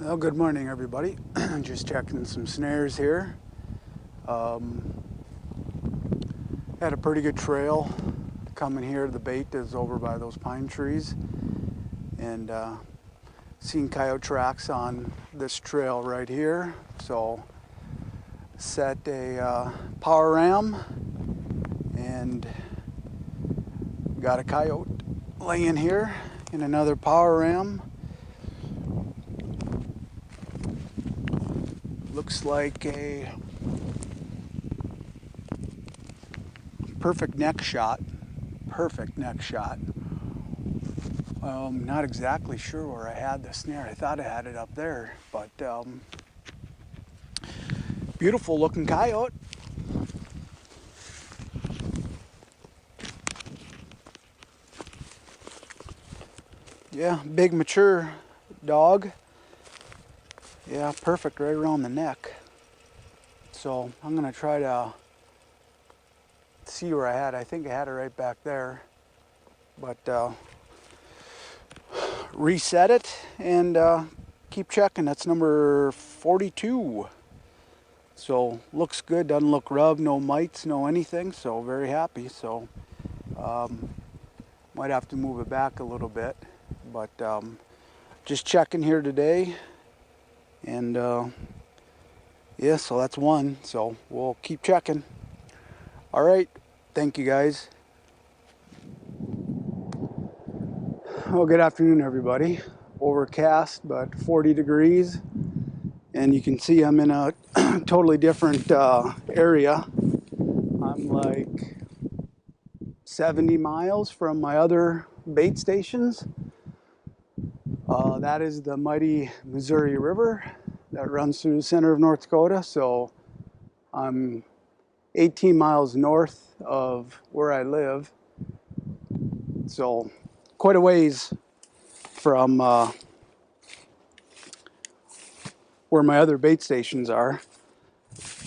Well, good morning, everybody. Just checking some snares here. Had a pretty good trail coming here. The bait is over by those pine trees, and seen coyote tracks on this trail right here. So set a power ram and got a coyote laying here in another power ram. Looks like a perfect neck shot. Perfect neck shot. Not exactly sure where I had the snare. I thought I had it up there, but beautiful looking coyote. Yeah, big mature dog. Yeah, perfect right around the neck. So I'm gonna try to see where I had it. I think I had it right back there, but reset it and keep checking. That's number 42. So looks good, doesn't look rubbed, no mites, no anything, so very happy. So might have to move it back a little bit, but just checking here today. And yeah, so that's one, so we'll keep checking. All right, thank you guys. Well, good afternoon, everybody. Overcast, but 40 degrees, and you can see I'm in a totally different area. I'm like 70 miles from my other bait stations. That is the mighty Missouri River that runs through the center of North Dakota. So I'm 18 miles north of where I live. So quite a ways from where my other bait stations are.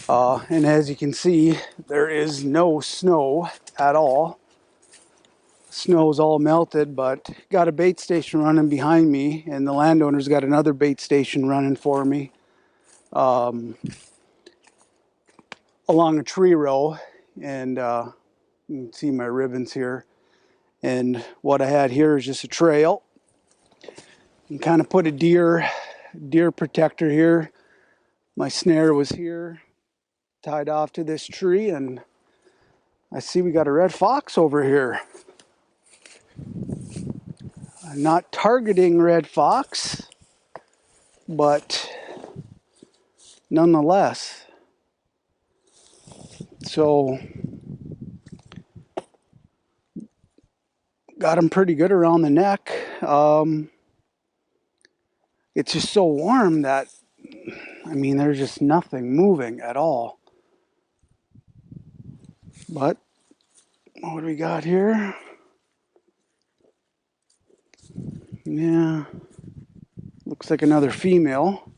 And as you can see, there is no snow at all. Snow's all melted, but got a bait station running behind me, and the landowner's got another bait station running for me along a tree row. And you can see my ribbons here. And what I had here is just a trail. And kind of put a deer protector here. My snare was here, tied off to this tree, and I see we got a red fox over here. I'm not targeting red fox, but nonetheless. So got him pretty good around the neck. It's just so warm that, I mean, there's just nothing moving at all. But what do we got here? Yeah, looks like another female,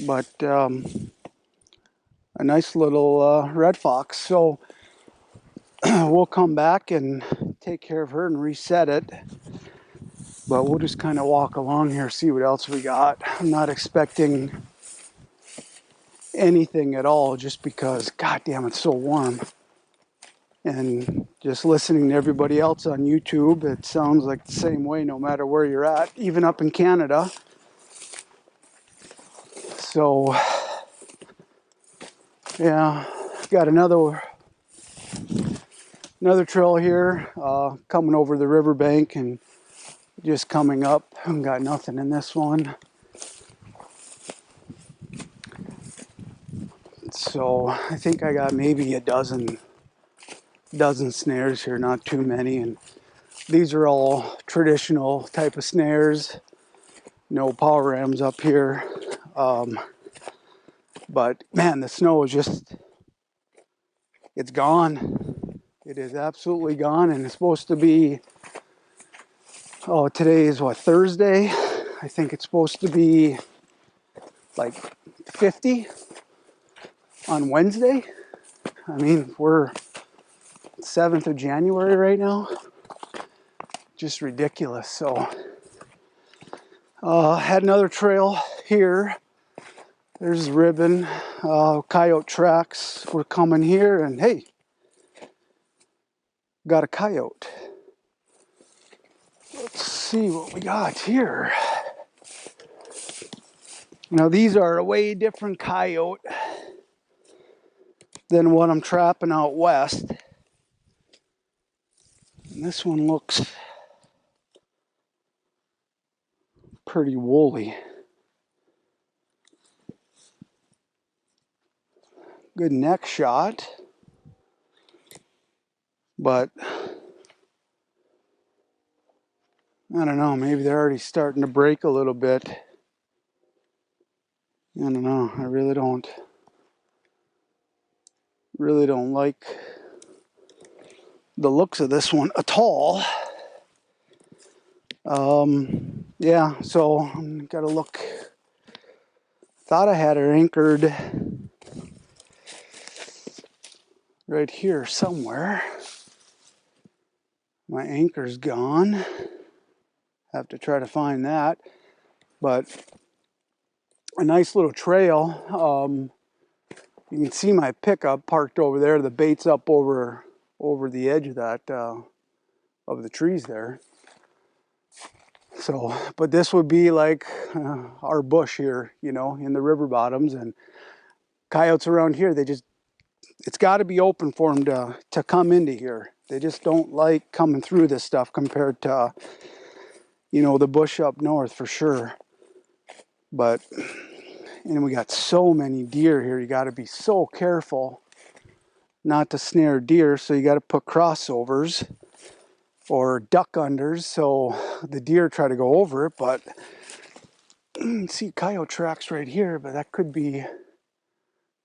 but a nice little red fox. So we'll come back and take care of her and reset it. But we'll just kind of walk along here, see what else we got. I'm not expecting anything at all, just because, goddamn, it's so warm. And just listening to everybody else on YouTube, it sounds like the same way no matter where you're at, even up in Canada. So, yeah, got another trail here, coming over the riverbank and just coming up. Got nothing in this one. So I think I got maybe a dozen snares here, not too many. And these are all traditional type of snares. No power rams up here. But man, the snow is just, it's gone. It is absolutely gone. And it's supposed to be, oh, today is what, Thursday? I think it's supposed to be like 50 on Wednesday. I mean, we're 7th of January right now. Just ridiculous. So Had another trail here. There's ribbon. Coyote tracks were coming here, and hey, got a coyote. Let's see what we got here. Now these are a way different coyote than what I'm trapping out west. And this one looks pretty woolly. Good neck shot, but I don't know, maybe they're already starting to break a little bit. I don't know, I really don't like the looks of this one at all. Yeah, so I'm gotta look. Thought I had her anchored right here somewhere. My anchor's gone. Have to try to find that. But a nice little trail. You can see my pickup parked over there. The bait's up over the edge of that of the trees there. So, but this would be like our bush here, you know, in the river bottoms, and coyotes around here. It's got to be open for them to come into here. They just don't like coming through this stuff compared to, you know, the bush up north for sure. But, and we got so many deer here. You got to be so careful not to snare deer. So you got to put crossovers or duck unders so the deer try to go over it. But you see coyote tracks right here, but that could be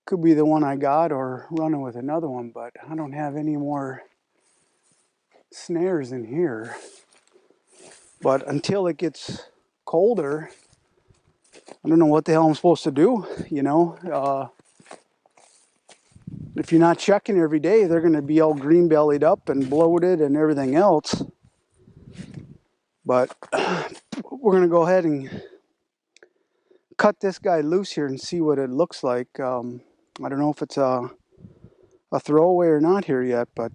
the one I got, or running with another one. But I don't have any more snares in here. But until it gets colder, I don't know what the hell I'm supposed to do, you know. If you're not checking every day, they're going to be all green bellied up and bloated and everything else. But we're going to go ahead and cut this guy loose here and see what it looks like. I don't know if it's a throwaway or not here yet, but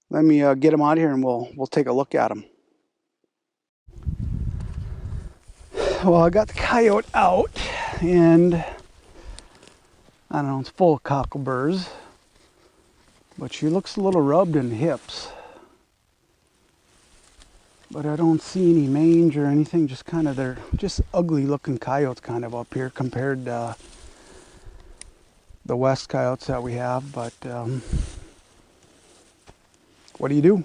let me get him out here and we'll take a look at him. Well, I got the coyote out, and I don't know, it's full of cockleburs, but she looks a little rubbed in the hips. But I don't see any mange or anything, just kind of, they're just ugly looking coyotes kind of up here compared to the west coyotes that we have. But what do you do?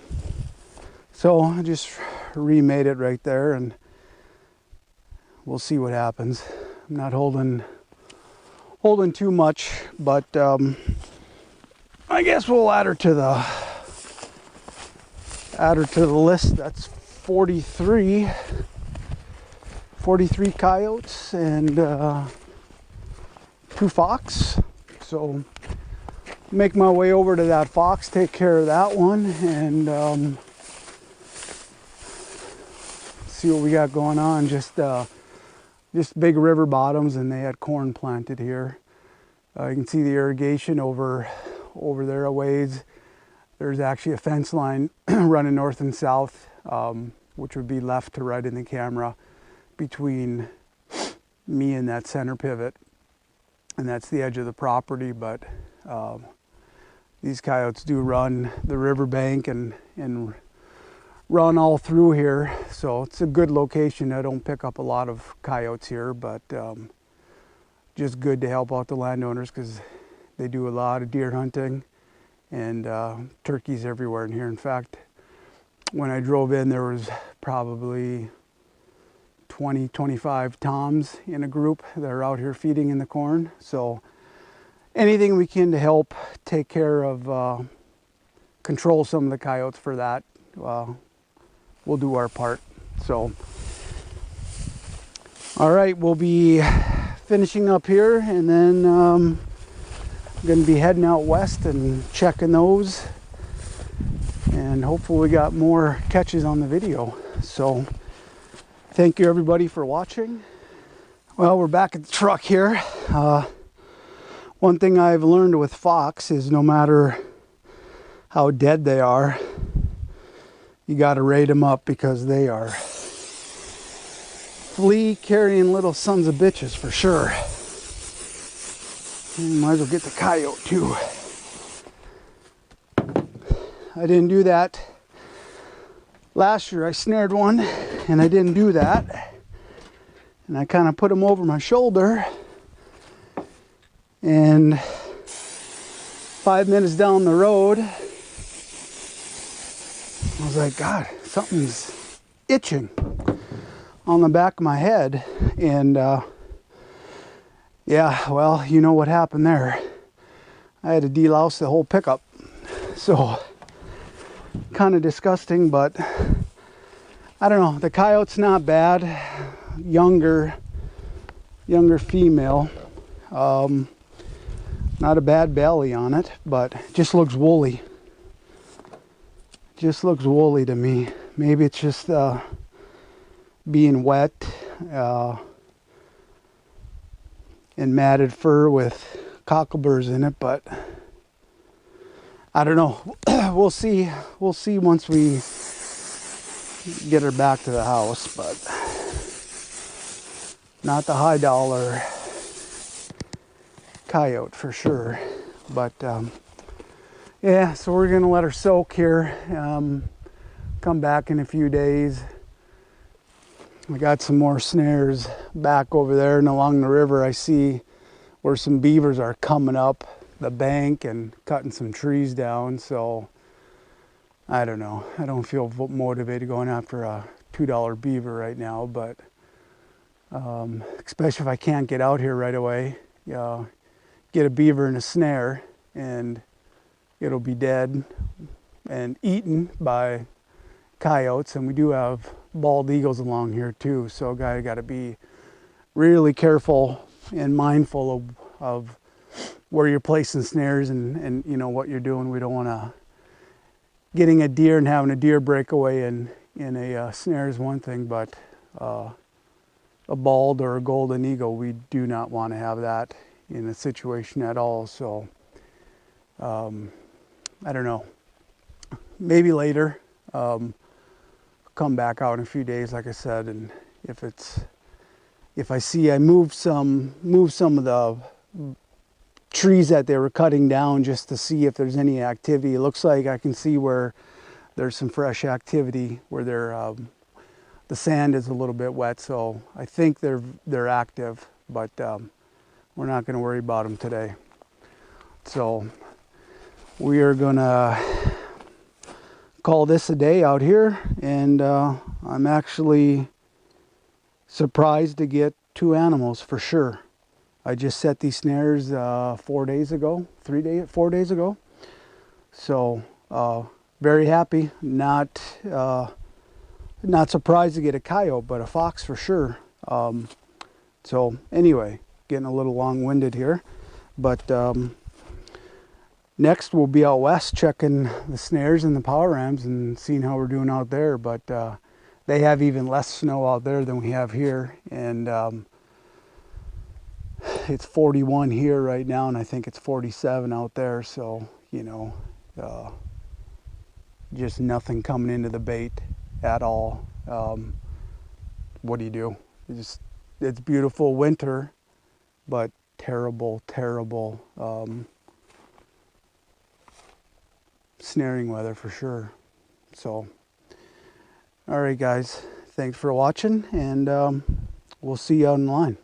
So I just remade it right there, and we'll see what happens. I'm not holding too much, but I guess we'll add her to the list. That's 43 coyotes and 2 fox. So make my way over to that fox, take care of that one, and see what we got going on. Just big river bottoms, and they had corn planted here. You can see the irrigation over there a ways. There's actually a fence line running north and south, which would be left to right in the camera between me and that center pivot, and that's the edge of the property. But these coyotes do run the riverbank and run all through here, so it's a good location. I don't pick up a lot of coyotes here, but just good to help out the landowners because they do a lot of deer hunting and turkeys everywhere in here. In fact, when I drove in, there was probably 20-25 toms in a group that are out here feeding in the corn. So anything we can to help take care of control some of the coyotes for that, we'll do our part. So all right, we'll be finishing up here, and then I'm gonna be heading out west and checking those, and hopefully we got more catches on the video. So thank you everybody for watching. Well, we're back at the truck here. One thing I've learned with fox is no matter how dead they are, you got to rate them up, because they are flea carrying little sons of bitches for sure. And might as well get the coyote too. I didn't do that last year. I snared one and I didn't do that, and I kind of put him over my shoulder, and 5 minutes down the road I was like, God, something's itching on the back of my head. And yeah, well, you know what happened there. I had to delouse the whole pickup. So kind of disgusting, but I don't know. The coyote's not bad. Younger female. Not a bad belly on it, but just looks woolly. Just looks woolly to me. Maybe it's just being wet and matted fur with cockleburrs in it, but I don't know. We'll see. We'll see once we get her back to the house, but not the high dollar coyote for sure. But yeah, so we're gonna let her soak here. Come back in a few days. We got some more snares back over there, and along the river I see where some beavers are coming up the bank and cutting some trees down. So I don't know. I don't feel motivated going after a $2 beaver right now, but especially if I can't get out here right away. Get a beaver in a snare and it'll be dead and eaten by coyotes. And we do have bald eagles along here too, so guy got to be really careful and mindful of where you're placing snares and you know what you're doing. We don't want to getting a deer and having a deer breakaway in a snare is one thing, but a bald or a golden eagle, we do not want to have that in a situation at all. So I don't know, maybe later. Come back out in a few days, like I said, and if I see I move some of the trees that they were cutting down just to see if there's any activity. It looks like I can see where there's some fresh activity, where the sand is a little bit wet, so I think they're active, but we're not going to worry about them today. So we are gonna call this a day out here, and I'm actually surprised to get 2 animals for sure. I just set these snares 4 days ago, 4 days ago. So very happy. Not surprised to get a coyote, but a fox for sure. So anyway, getting a little long-winded here, but next we'll be out west checking the snares and the power rams and seeing how we're doing out there. But they have even less snow out there than we have here, and it's 41 here right now, and I think it's 47 out there. So you know, just nothing coming into the bait at all. What do you do? It's beautiful winter, but terrible snaring weather for sure. So all right guys, thanks for watching, and we'll see you online.